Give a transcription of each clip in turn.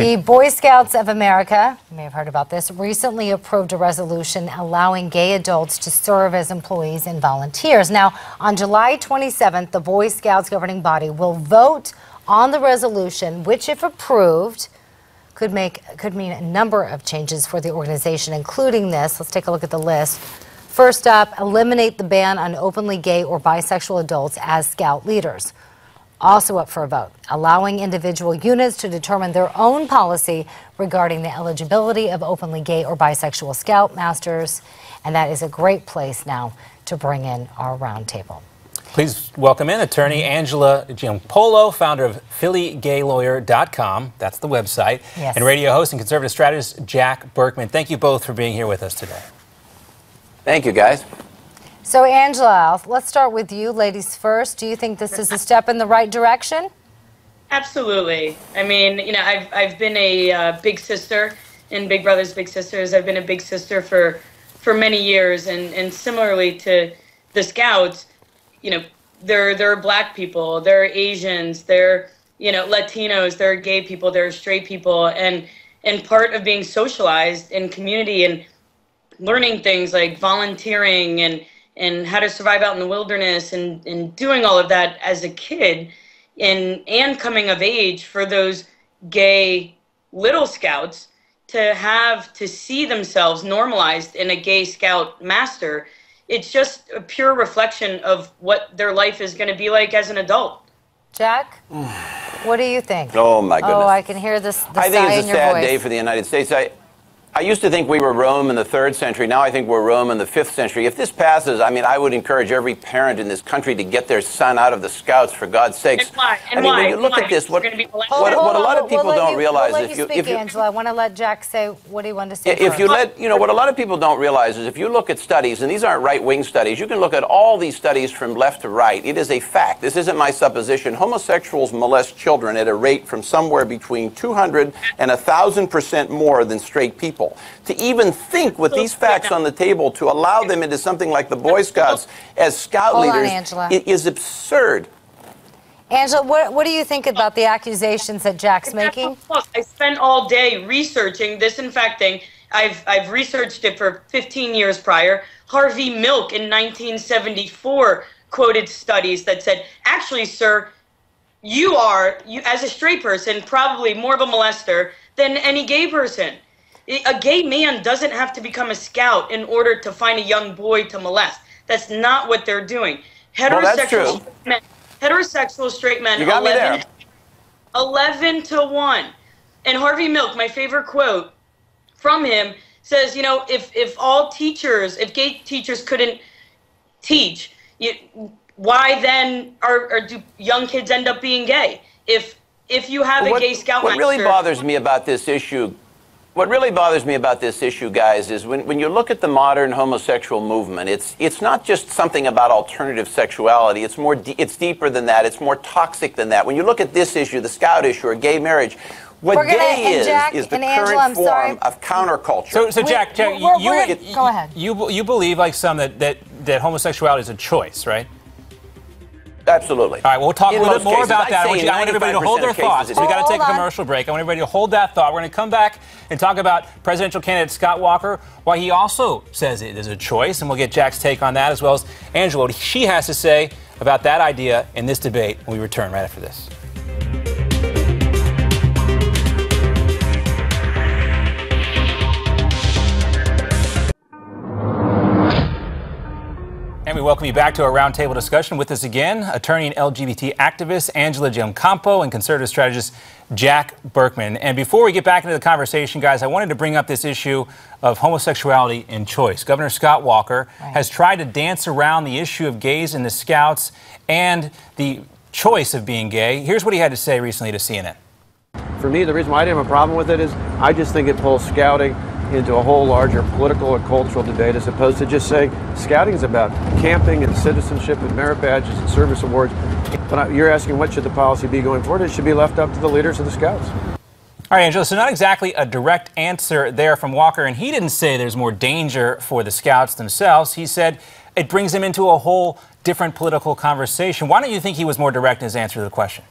The Boy Scouts of America, you may have heard about this, recently approved a resolution allowing gay adults to serve as employees and volunteers. Now, on July 27th, the Boy Scouts governing body will vote on the resolution, which, if approved, could mean a number of changes for the organization, including this. Let's take a look at the list. First up, eliminate the ban on openly gay or bisexual adults as scout leaders. Also up for a vote, allowing individual units to determine their own policy regarding the eligibility of openly gay or bisexual scoutmasters. And that is a great place now to bring in our roundtable. Please welcome in attorney Angela Giampolo, founder of PhillyGayLawyer.com. That's the website. Yes. And radio host and conservative strategist Jack Burkman. Thank you both for being here with us today. Thank you, guys. So, Angela, let's start with you, ladies first. Do you think this is a step in the right direction? Absolutely. I mean, you know, I've been a big sister in Big Brothers Big Sisters. I've been a big sister for many years, and similarly to the Scouts, you know, there are black people, there are Asians, there are, you know, Latinos, there are gay people, there are straight people, and part of being socialized in community and learning things like volunteering and how to survive out in the wilderness and doing all of that as a kid and coming of age for those gay little scouts to see themselves normalized in a gay scout master. It's just a pure reflection of what their life is going to be like as an adult. Jack, what do you think? Oh, my goodness. Oh, I can hear this. I think it's a sad day for the United States. I used to think we were Rome in the 3rd century. Now I think we're Rome in the 5th century. If this passes, I mean, I would encourage every parent in this country to get their son out of the Scouts, for God's sakes. And why? I mean, when you look at this, what a lot of people don't realize is if you Angela, I want to let Jack say what he wanted to say. If you let, you know, what a lot of people don't realize is if you look at studies, and these aren't right-wing studies, you can look at all these studies from left to right. It is a fact. This isn't my supposition. Homosexuals molest children at a rate from somewhere between 200 and 1,000% more than straight people. To even think with these facts on the table to allow them into something like the Boy Scouts as scout leaders is absurd. Angela, what do you think about the accusations that Jack's making? I spent all day researching this, in fact, thing. I've researched it for 15 years prior. Harvey Milk in 1974 quoted studies that said, actually, sir, you as a straight person, probably more of a molester than any gay person. A gay man doesn't have to become a scout in order to find a young boy to molest. That's not what they're doing. Heterosexual straight men, 11 to 1. And Harvey Milk, my favorite quote from him, says, you know, if gay teachers couldn't teach, why then do young kids end up being gay? If you have a gay scout master. What really bothers me about this issue, guys, is when you look at the modern homosexual movement, it's not just something about alternative sexuality. It's deeper than that. It's more toxic than that. When you look at this issue, the scout issue, or gay marriage, what gay is the current form of counterculture. So Jack, go ahead. You believe, like some, that homosexuality is a choice, right? Absolutely. All right, we'll talk a little bit more about that. I want everybody to hold their thoughts. So we got to take a commercial break. I want everybody to hold that thought. We're going to come back and talk about presidential candidate Scott Walker, why he also says it is a choice, and we'll get Jack's take on that, as well as Angela, what she has to say about that idea in this debate when we return right after this. And we welcome you back to our roundtable discussion. With us again, attorney and LGBT activist Angela Giampolo and conservative strategist Jack Burkman. And before we get back into the conversation, guys, I wanted to bring up this issue of homosexuality and choice. Governor Scott Walker has tried to dance around the issue of gays in the Scouts and the choice of being gay. Here's what he had to say recently to CNN. For me, the reason why I didn't have a problem with it is I just think it pulls scouting into a whole larger political and cultural debate, as opposed to just saying scouting is about camping and citizenship and merit badges and service awards. But you're asking what should the policy be going forward? It should be left up to the leaders of the Scouts. All right, Angela, so not exactly a direct answer there from Walker, and he didn't say there's more danger for the Scouts themselves. He said it brings them into a whole different political conversation. Why don't you think he was more direct in his answer to the question?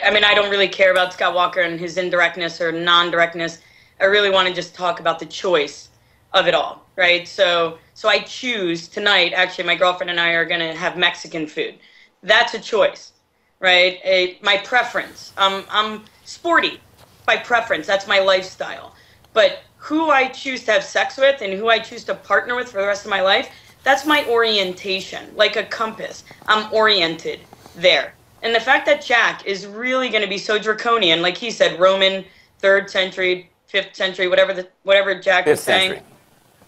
I mean, I don't really care about Scott Walker and his indirectness or non-directness. I really want to just talk about the choice of it all, right? So I choose tonight, actually, my girlfriend and I are going to have Mexican food. That's a choice, right? My preference. I'm sporty by preference. That's my lifestyle. But who I choose to have sex with and who I choose to partner with for the rest of my life, that's my orientation, like a compass. I'm oriented there. And the fact that Jack is really going to be so draconian, like he said, Roman 3rd century, 5th century, whatever Jack was saying.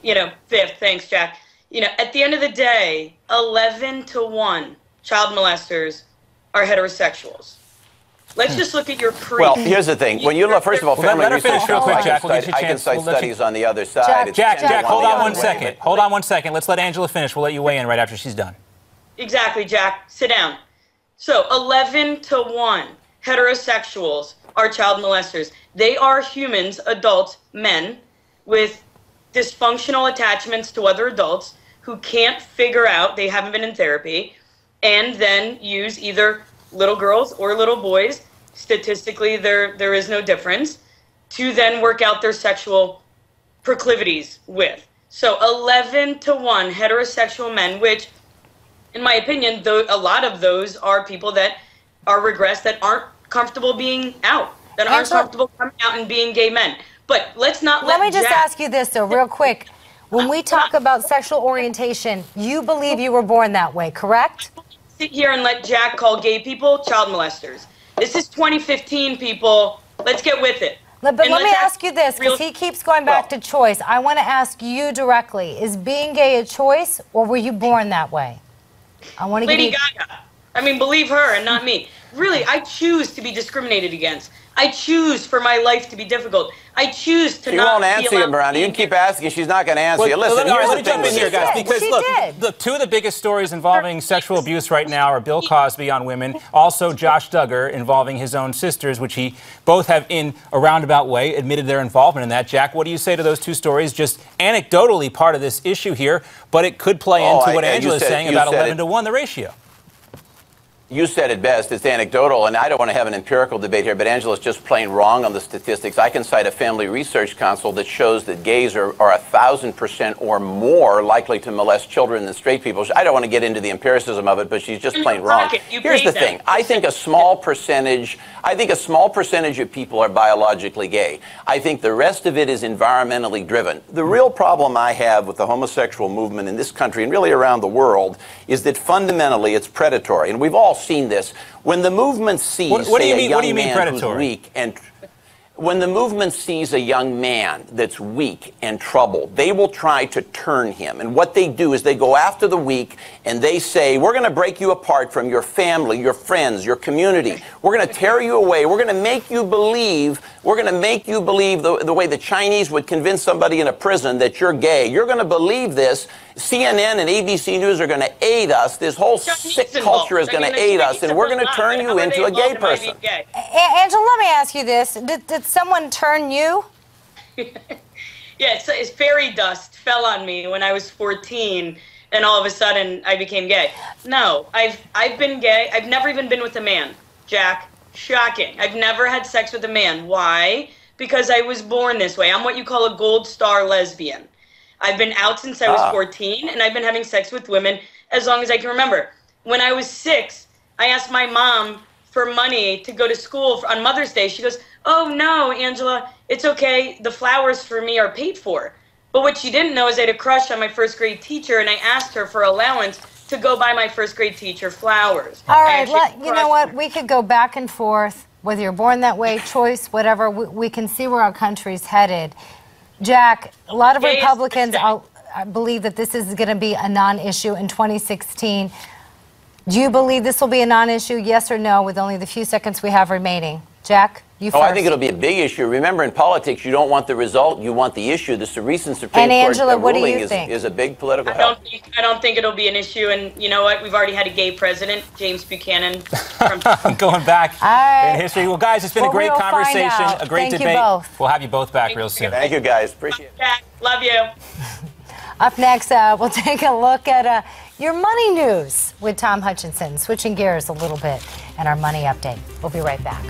You know, 5th, thanks, Jack. You know, at the end of the day, 11-to-1 child molesters are heterosexuals. Let's just look at your pre. Well, here's the thing. When you look, first of all, family research, real quick, Jack. I can cite studies on the other side. Jack, hold on 1 second. Hold on 1 second. Let's let Angela finish. We'll let you weigh in right after she's done. Exactly, Jack. Sit down. So 11-to-1 heterosexuals are child molesters. They are humans, adults, men, with dysfunctional attachments to other adults who can't figure out, they haven't been in therapy, and then use either little girls or little boys, statistically there is no difference, to then work out their sexual proclivities with. So 11-to-1 heterosexual men, which, in my opinion, a lot of those are people that are regressed, that aren't comfortable being out, that aren't comfortable coming out and being gay men. But let's not let me just ask you this, though, real quick. When we talk about sexual orientation, you believe you were born that way, correct? Sit here and let Jack call gay people child molesters. This is 2015, people. Let's get with it. But let me ask you this, because he keeps going back to choice. I want to ask you directly, is being gay a choice, or were you born that way? I want to Lady Gaga. I mean, believe her and not me. Really, I choose to be discriminated against. I choose for my life to be difficult. I choose to not. She won't answer you, Miranda. You can keep asking. She's not going to answer you. Listen, let me jump in here, guys, because look, two of the biggest stories involving sexual abuse right now are Bill Cosby on women, also Josh Duggar involving his own sisters, which he both have in a roundabout way admitted their involvement in that. Jack, what do you say to those two stories? Just anecdotally part of this issue here, but it could play into what Angela is saying about 11-to-1, the ratio. You said it best. It's anecdotal, and I don't want to have an empirical debate here, but Angela's just plain wrong on the statistics. I can cite a family research council that shows that gays are 1,000% or more likely to molest children than straight people. I don't want to get into the empiricism of it, but she's just plain wrong. Here's the thing. I think a small percentage of people are biologically gay. I think the rest of it is environmentally driven. The real problem I have with the homosexual movement in this country and really around the world is that fundamentally it's predatory, and we've all seen this. When the movement sees a young man who's weak and when the movement sees a young man that's weak and troubled, they will try to turn him. And what they do is they go after the weak and they say, we're going to break you apart from your family, your friends, your community. We're going to tear you away. We're going to make you believe, the way the Chinese would convince somebody in a prison that you're gay. You're going to believe this. CNN and ABC News are going to aid us. This whole sick culture is going to aid us, and we're going to turn you into a gay person. Angela, let me ask you this. Did someone turn you? Yeah, it's fairy dust fell on me when I was 14, and all of a sudden I became gay. No, I've been gay. I've never even been with a man, Jack. Shocking. I've never had sex with a man. Why? Because I was born this way. I'm what you call a gold star lesbian. I've been out since I was 14, and I've been having sex with women as long as I can remember. When I was 6, I asked my mom for money to go to school on Mother's Day. She goes, oh, no, Angela, it's okay. The flowers for me are paid for. But what she didn't know is I had a crush on my first grade teacher, and I asked her for allowance to go buy my first grade teacher flowers. All right, you know what? We could go back and forth, whether you're born that way, choice, whatever. We can see where our country's headed. Jack, a lot of Republicans I believe that this is going to be a non-issue in 2016. Do you believe this will be a non-issue, yes or no, with only the few seconds we have remaining? Jack, you first. I think it'll be a big issue. Remember, in politics, you don't want the result, you want the issue. This recent Supreme Court ruling is a big political help. I don't think it'll be an issue, and you know what? We've already had a gay president, James Buchanan. Going back in history. Well, guys, it's been a great conversation, a great debate. We'll have you both back real soon. Thank you, guys. Appreciate it. Jack, love you. Up next, we'll take a look at your money news with Tom Hutchinson, switching gears a little bit. and our money update. We'll be right back.